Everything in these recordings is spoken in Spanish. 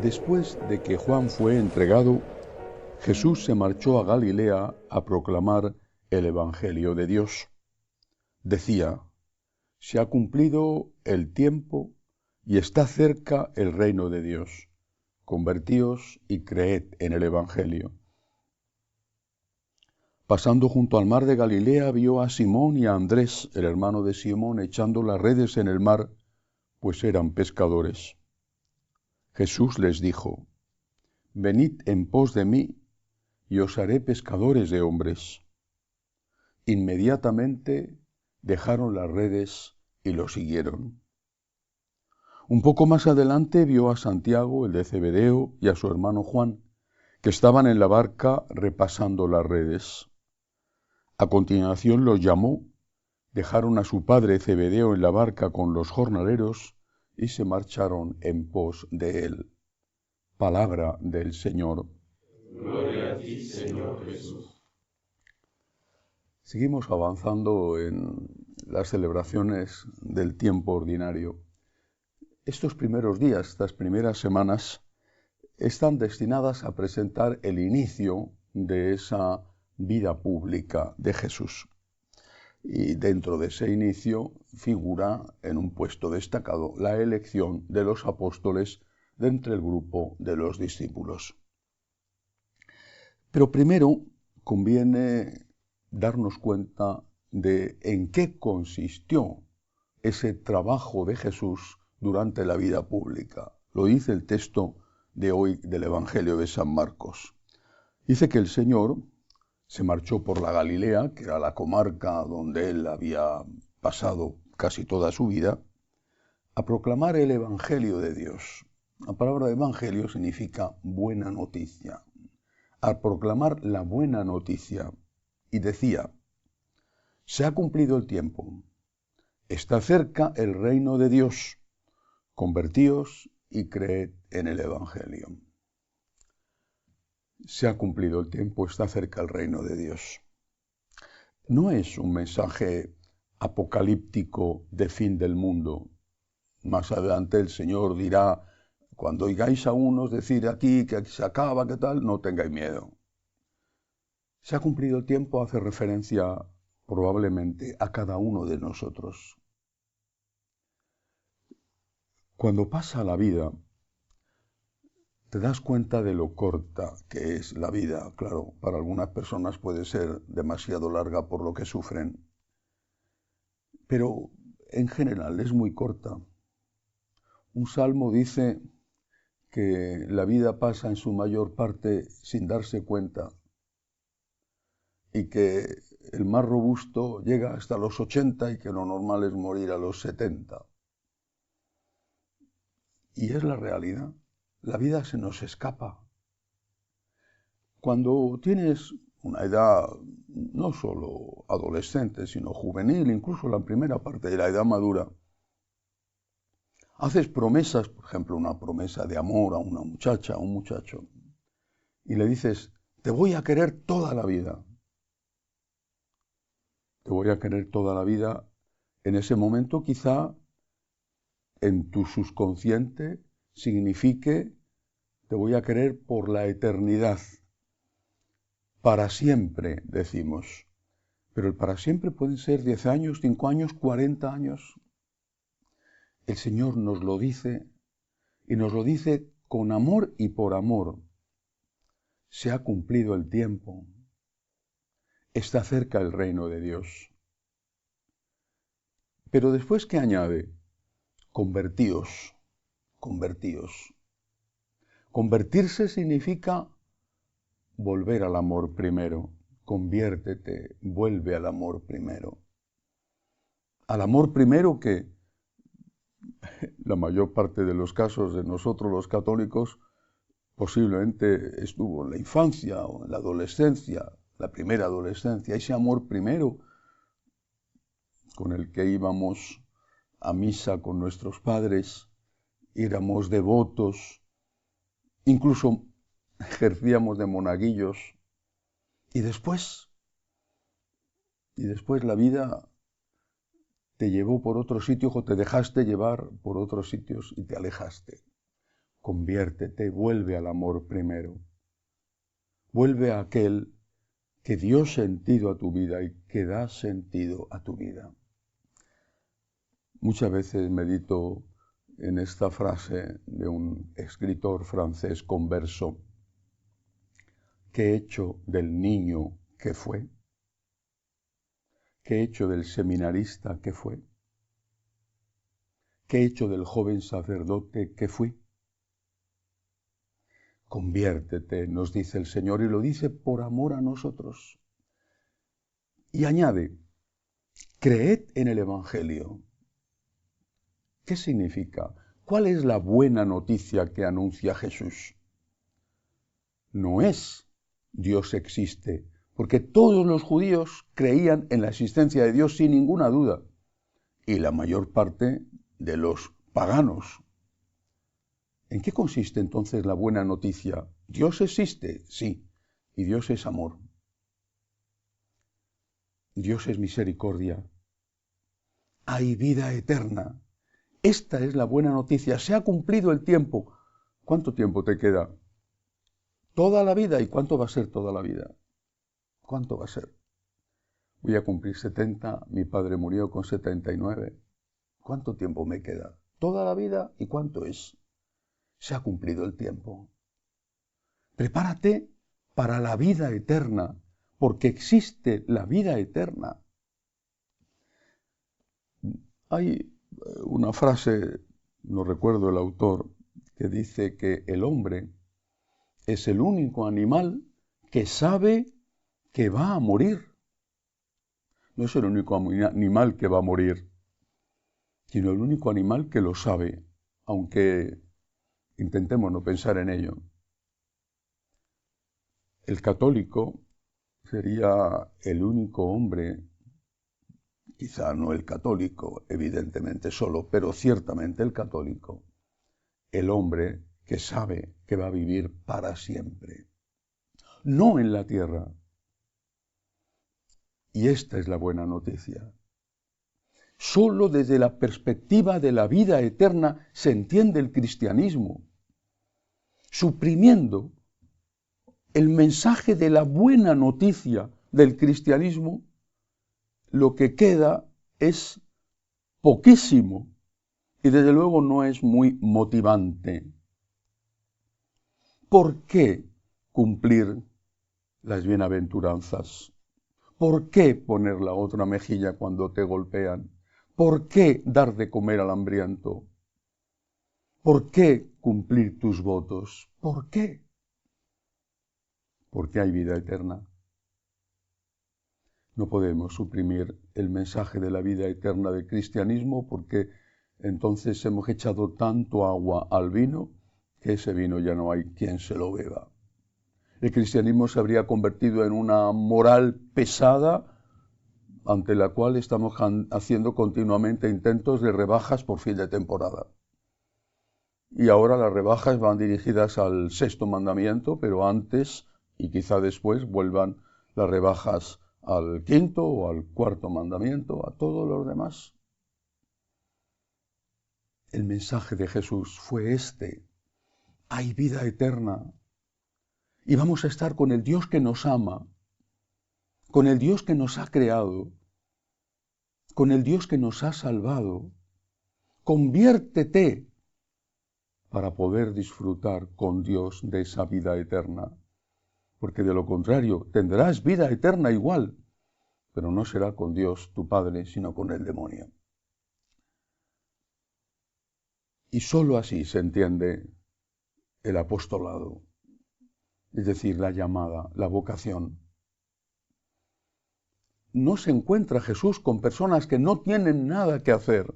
Después de que Juan fue entregado, Jesús se marchó a Galilea a proclamar el Evangelio de Dios. Decía: se ha cumplido el tiempo y está cerca el reino de Dios. Convertíos y creed en el Evangelio. Pasando junto al mar de Galilea, vio a Simón y a Andrés, el hermano de Simón, echando las redes en el mar, pues eran pescadores. Jesús les dijo: venid en pos de mí, y os haré pescadores de hombres. Inmediatamente dejaron las redes y lo siguieron. Un poco más adelante vio a Santiago, el de Zebedeo, y a su hermano Juan, que estaban en la barca repasando las redes. A continuación los llamó, dejaron a su padre Zebedeo en la barca con los jornaleros y se marcharon en pos de él. Palabra del Señor. Gloria a ti, Señor Jesús. Seguimos avanzando en las celebraciones del tiempo ordinario. Estos primeros días, estas primeras semanas, están destinadas a presentar el inicio de esa vida pública de Jesús. Y dentro de ese inicio figura en un puesto destacado la elección de los apóstoles de entre el grupo de los discípulos. Pero primero conviene darnos cuenta de en qué consistió ese trabajo de Jesús durante la vida pública. Lo dice el texto de hoy del Evangelio de San Marcos. Dice que el Señor se marchó por la Galilea, que era la comarca donde él había pasado casi toda su vida, a proclamar el Evangelio de Dios. La palabra Evangelio significa buena noticia. A proclamar la buena noticia. Y decía: se ha cumplido el tiempo. Está cerca el reino de Dios. Convertíos y creed en el Evangelio. Se ha cumplido el tiempo, está cerca el reino de Dios. No es un mensaje apocalíptico de fin del mundo. Más adelante el Señor dirá: cuando oigáis a unos decir aquí que se acaba, que tal, no tengáis miedo. Se ha cumplido el tiempo hace referencia probablemente a cada uno de nosotros. Cuando pasa la vida, te das cuenta de lo corta que es la vida. Claro, para algunas personas puede ser demasiado larga por lo que sufren, pero en general es muy corta. Un salmo dice que la vida pasa en su mayor parte sin darse cuenta y que el más robusto llega hasta los 80 y que lo normal es morir a los 70. Y es la realidad. La vida se nos escapa. Cuando tienes una edad no solo adolescente, sino juvenil, incluso la primera parte de la edad madura, haces promesas, por ejemplo, una promesa de amor a una muchacha, a un muchacho, y le dices: te voy a querer toda la vida. Te voy a querer toda la vida. En ese momento quizá en tu subconsciente signifique: te voy a querer por la eternidad. Para siempre, decimos. Pero el para siempre pueden ser 10 años, 5 años, 40 años. El Señor nos lo dice, y nos lo dice con amor y por amor. Se ha cumplido el tiempo. Está cerca el reino de Dios. Pero después, ¿qué añade? Convertíos, convertíos. Convertirse significa volver al amor primero. Conviértete, vuelve al amor primero. Al amor primero que la mayor parte de los casos de nosotros los católicos posiblemente estuvo en la infancia o en la adolescencia, la primera adolescencia, ese amor primero con el que íbamos a misa con nuestros padres, éramos devotos, incluso ejercíamos de monaguillos, Y después la vida te llevó por otros sitios o te dejaste llevar por otros sitios y te alejaste. Conviértete, vuelve al amor primero. Vuelve a aquel que dio sentido a tu vida y que da sentido a tu vida. Muchas veces medito en esta frase de un escritor francés converso: ¿qué he hecho del niño que fue? ¿Qué he hecho del seminarista que fue? ¿Qué he hecho del joven sacerdote que fui? Conviértete, nos dice el Señor, y lo dice por amor a nosotros. Y añade: creed en el Evangelio. ¿Qué significa? ¿Cuál es la buena noticia que anuncia Jesús? No es Dios existe, porque todos los judíos creían en la existencia de Dios sin ninguna duda, y la mayor parte de los paganos. ¿En qué consiste entonces la buena noticia? ¿Dios existe? Sí, y Dios es amor. Dios es misericordia. Hay vida eterna. Esta es la buena noticia. Se ha cumplido el tiempo. ¿Cuánto tiempo te queda? Toda la vida. ¿Y cuánto va a ser toda la vida? ¿Cuánto va a ser? Voy a cumplir 70, mi padre murió con 79. ¿Cuánto tiempo me queda? Toda la vida. ¿Y cuánto es? Se ha cumplido el tiempo. Prepárate para la vida eterna, porque existe la vida eterna. Hay una frase, no recuerdo el autor, que dice que el hombre es el único animal que sabe que va a morir. No es el único animal que va a morir, sino el único animal que lo sabe, aunque intentemos no pensar en ello. El católico sería el único hombre, quizá no el católico, evidentemente solo, pero ciertamente el católico, el hombre que sabe que va a vivir para siempre, no en la tierra. Y esta es la buena noticia. Solo desde la perspectiva de la vida eterna se entiende el cristianismo, suprimiendo el mensaje de la buena noticia del cristianismo. Lo que queda es poquísimo y desde luego no es muy motivante. ¿Por qué cumplir las bienaventuranzas? ¿Por qué poner la otra mejilla cuando te golpean? ¿Por qué dar de comer al hambriento? ¿Por qué cumplir tus votos? ¿Por qué? Porque hay vida eterna. No podemos suprimir el mensaje de la vida eterna del cristianismo, porque entonces hemos echado tanto agua al vino que ese vino ya no hay quien se lo beba. El cristianismo se habría convertido en una moral pesada ante la cual estamos haciendo continuamente intentos de rebajas por fin de temporada. Y ahora las rebajas van dirigidas al 6º mandamiento, pero antes y quizá después vuelvan las rebajas al 5º o al 4º mandamiento, a todos los demás. El mensaje de Jesús fue este: hay vida eterna y vamos a estar con el Dios que nos ama, con el Dios que nos ha creado, con el Dios que nos ha salvado. Conviértete para poder disfrutar con Dios de esa vida eterna, porque de lo contrario tendrás vida eterna igual, pero no será con Dios tu Padre, sino con el demonio. Y sólo así se entiende el apostolado, es decir, la llamada, la vocación. No se encuentra Jesús con personas que no tienen nada que hacer,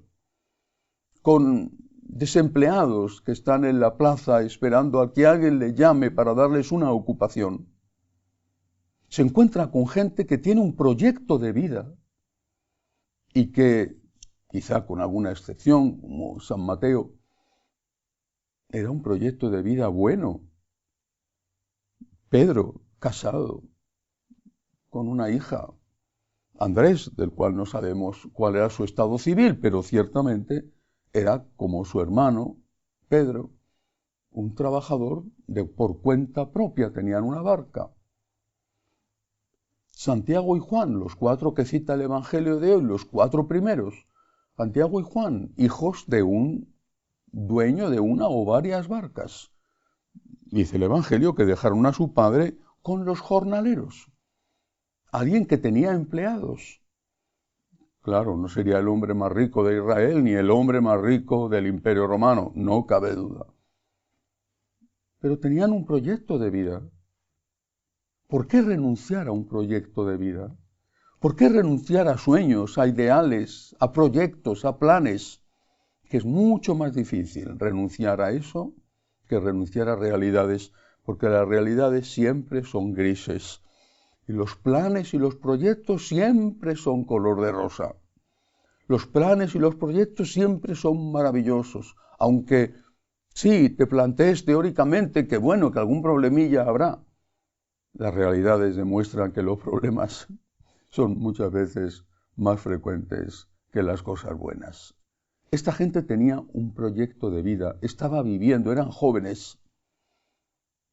con desempleados que están en la plaza esperando a que alguien le llame para darles una ocupación. Se encuentra con gente que tiene un proyecto de vida y que, quizá con alguna excepción, como San Mateo, era un proyecto de vida bueno. Pedro, casado, con una hija, Andrés, del cual no sabemos cuál era su estado civil, pero ciertamente era como su hermano, Pedro, un trabajador por cuenta propia, tenían una barca. Santiago y Juan, los 4 que cita el Evangelio de hoy, los 4 primeros, Santiago y Juan, hijos de un dueño de una o varias barcas. Dice el Evangelio que dejaron a su padre con los jornaleros, alguien que tenía empleados. Claro, no sería el hombre más rico de Israel ni el hombre más rico del Imperio Romano, no cabe duda. Pero tenían un proyecto de vida. ¿Por qué renunciar a un proyecto de vida? ¿Por qué renunciar a sueños, a ideales, a proyectos, a planes? Que es mucho más difícil renunciar a eso que renunciar a realidades, porque las realidades siempre son grises. Y los planes y los proyectos siempre son color de rosa. Los planes y los proyectos siempre son maravillosos, aunque sí, te plantees teóricamente que bueno, que algún problemilla habrá. Las realidades demuestran que los problemas son muchas veces más frecuentes que las cosas buenas. Esta gente tenía un proyecto de vida, estaba viviendo, eran jóvenes.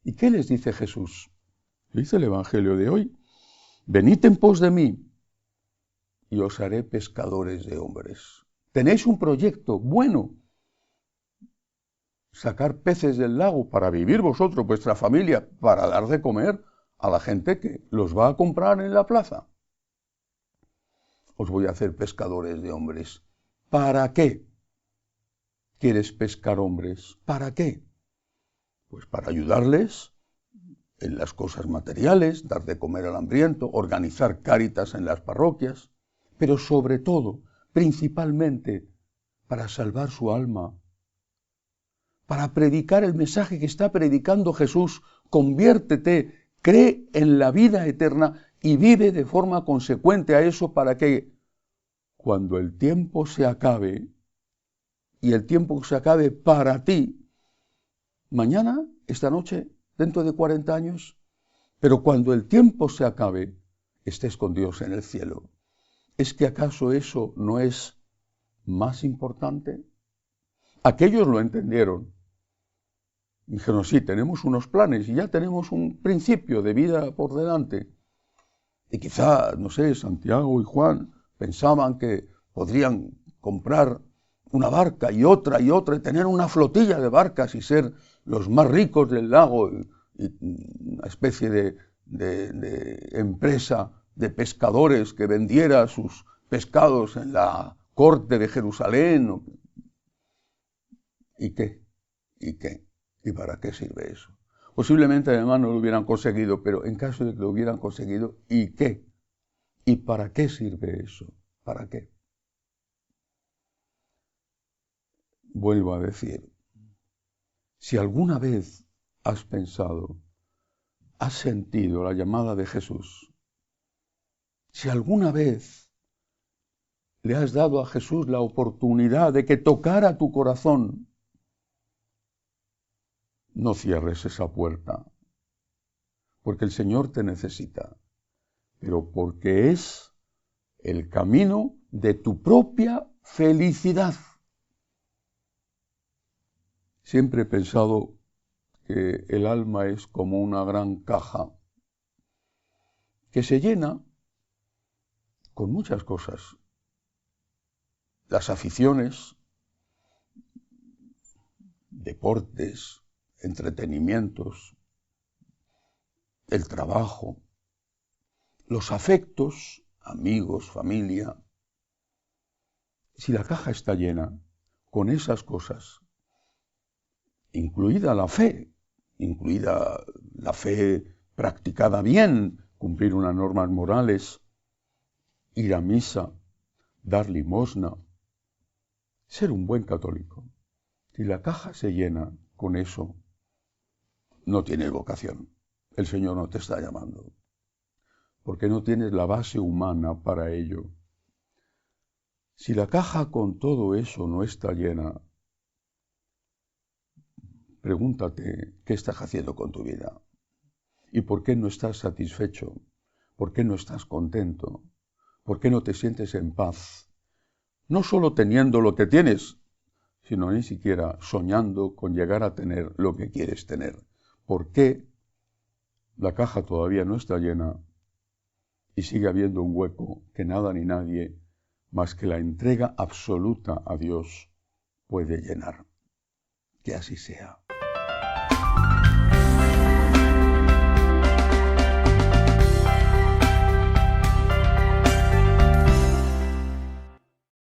¿Y qué les dice Jesús? Dice el Evangelio de hoy: venid en pos de mí y os haré pescadores de hombres. Tenéis un proyecto bueno, sacar peces del lago para vivir vosotros, vuestra familia, para dar de comer a la gente que los va a comprar en la plaza. Os voy a hacer pescadores de hombres. ¿Para qué quieres pescar hombres? ¿Para qué? Pues para ayudarles en las cosas materiales, dar de comer al hambriento, organizar cáritas en las parroquias, pero sobre todo, principalmente, para salvar su alma, para predicar el mensaje que está predicando Jesús: conviértete, cree en la vida eterna y vive de forma consecuente a eso, para que cuando el tiempo se acabe, y el tiempo se acabe para ti, mañana, esta noche, dentro de 40 años, pero cuando el tiempo se acabe, estés con Dios en el cielo. ¿Es que acaso eso no es más importante? Aquellos lo entendieron. Dijeron, sí, tenemos unos planes y ya tenemos un principio de vida por delante. Y quizá, no sé, Santiago y Juan pensaban que podrían comprar una barca y otra, y tener una flotilla de barcas y ser los más ricos del lago, y una especie de empresa de pescadores que vendiera sus pescados en la corte de Jerusalén. ¿Y qué? ¿Y qué? ¿Y para qué sirve eso? Posiblemente además no lo hubieran conseguido, pero en caso de que lo hubieran conseguido, ¿y qué? ¿Y para qué sirve eso? ¿Para qué? Vuelvo a decir, si alguna vez has pensado, has sentido la llamada de Jesús, si alguna vez le has dado a Jesús la oportunidad de que tocara tu corazón, no cierres esa puerta, porque el Señor te necesita, pero porque es el camino de tu propia felicidad. Siempre he pensado que el alma es como una gran caja que se llena con muchas cosas. Las aficiones, deportes, entretenimientos, el trabajo, los afectos, amigos, familia. Si la caja está llena con esas cosas, incluida la fe practicada bien, cumplir unas normas morales, ir a misa, dar limosna, ser un buen católico. Si la caja se llena con eso, no tienes vocación. El Señor no te está llamando, porque no tienes la base humana para ello. Si la caja con todo eso no está llena, pregúntate qué estás haciendo con tu vida y por qué no estás satisfecho. ¿Por qué no estás contento? ¿Por qué no te sientes en paz? No solo teniendo lo que tienes, sino ni siquiera soñando con llegar a tener lo que quieres tener. ¿Por qué la caja todavía no está llena y sigue habiendo un hueco que nada ni nadie, más que la entrega absoluta a Dios, puede llenar? Que así sea.